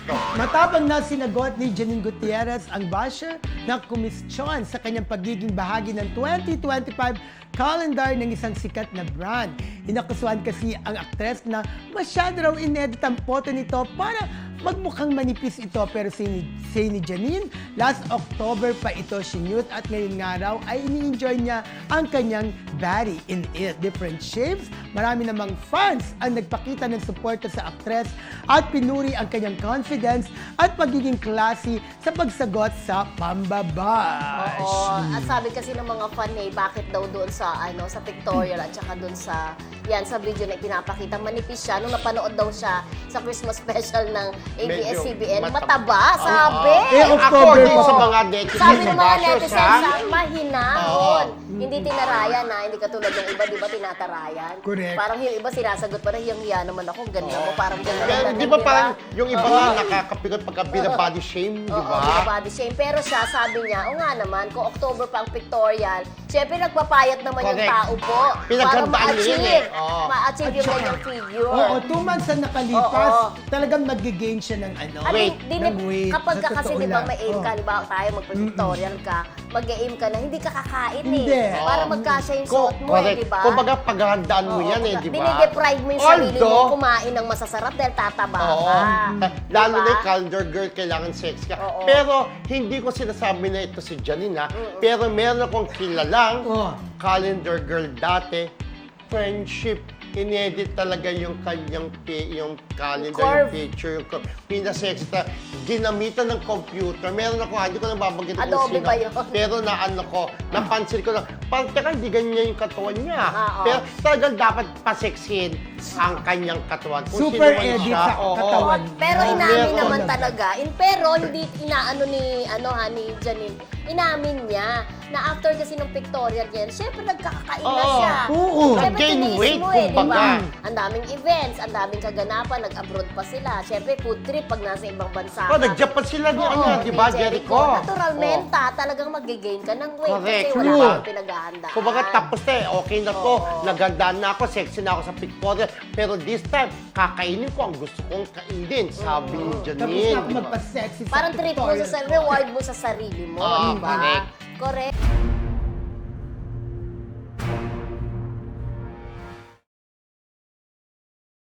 ito. Matapang na sinagot ni Janine Gutierrez ang basher na kumistyon sa kanyang pagiging bahagi ng 2025 calendar ng isang sikat na brand. Inakusuhan kasi ang aktres na masyado raw inedit ang photo nito para magmukhang manipis ito. Pero say ni Janine, last October pa ito sinute at ngayon nga raw ay ini-enjoy niya ang kanyang body in different shapes. Marami namang fans ang nagpakita ng suporta sa aktres at pinuri ang kanyang confidence at pagiging classy sa pagsagot sa pambabash. Oo. At sabi kasi ng mga fan bakit daw doon sa sa pictorial at saka doon sa sa video na pinapakita manipis siya nung napanood daw siya sa Christmas special ng ABS-CBN. Mataba, sabi. October According pa. sa mga netizens, Sabi ng mga bashers, netizens, ha? mahinahon. Hindi tinarayan hindi katulad ng iba, di ba, tinatarayan. Correct. Parang yung iba sinasagot, parang hiyang-hiya naman ako, ganda mo, parang ganda Pero naman. di ba parang yung iba nga nakakapikot pagka body shame, di Oo, ba? body shame. Pero siya, sabi niya, o nga naman, kung October pa ang pictorial, syempre nagpapayat naman yung Correct. tao po. Para Pinaghandaan niya yun ma-achieve. Oo. Ma-achieve yung kanyang figure. Oo, 2 months na nakalipas, Oo. talagang mag-gain siya ng Wait. ng weight. Kapag Sa ka kasi, totoo di ba, lang. may aim Oo. ka, di ba, tayo magpa-pictorial ka, mag-aim ka na, hindi ka kakain Hindi. Para magkasya yung suot mo Correct. di ba? Kumbaga paghahandaan mo Oo, yan di ba? Dinideprive mo yung sarili mo Although, kumain ng masasarap dahil tataba Oo. ka. Lalo Diba? na yung calendar girl, kailangan sexy ka. Oo. Pero hindi ko sinasabi na ito si Janine, ha? Pero meron akong kilalang Oo. calendar girl dati, friendship. Inedit talaga yung kanyang yung calendar, Curve. yung picture, yung curve. Pinasexy ta. Ginamitan ng computer. Meron ako, hindi ko na babanggit kung Adobe sino. ba yun? Pero napansin ko lang, parang teka, hindi ganyan yung katawan niya. Oo. Pero talagang dapat paseksin ang kanyang katawan. Kung Super sino man edit siya, sa oo. katawan. Pero Oo, inamin meron. naman talaga. Pero hindi inaano ni Janine. Inamin niya na after kasi ng pictorial niya, syempre nagkakakain na Oo. siya. Oo. Syempre Nag-gain tiniis weight, mo di ba? kumbaga. Ang daming events, ang daming kaganapan, nag-abroad pa sila. Syempre food trip pag nasa ibang bansa. Oh, nag-Japan sila ni di ba, Jericho? Naturalmente, talagang mag-gain ka ng weight Correct. kasi wala True. kang pinaghahandaan. Kumbaga tapos na okay na to, Oo. nagandaan na ako, sexy na ako sa pictorial. Pero this time, kakainin ko ang gusto kong kainin, sabi ni Tapos Janine. na ako magpa-sexy sa Parang treat mo pictorial. reward mo sa sarili mo, Oo, di ba? correct. Correct.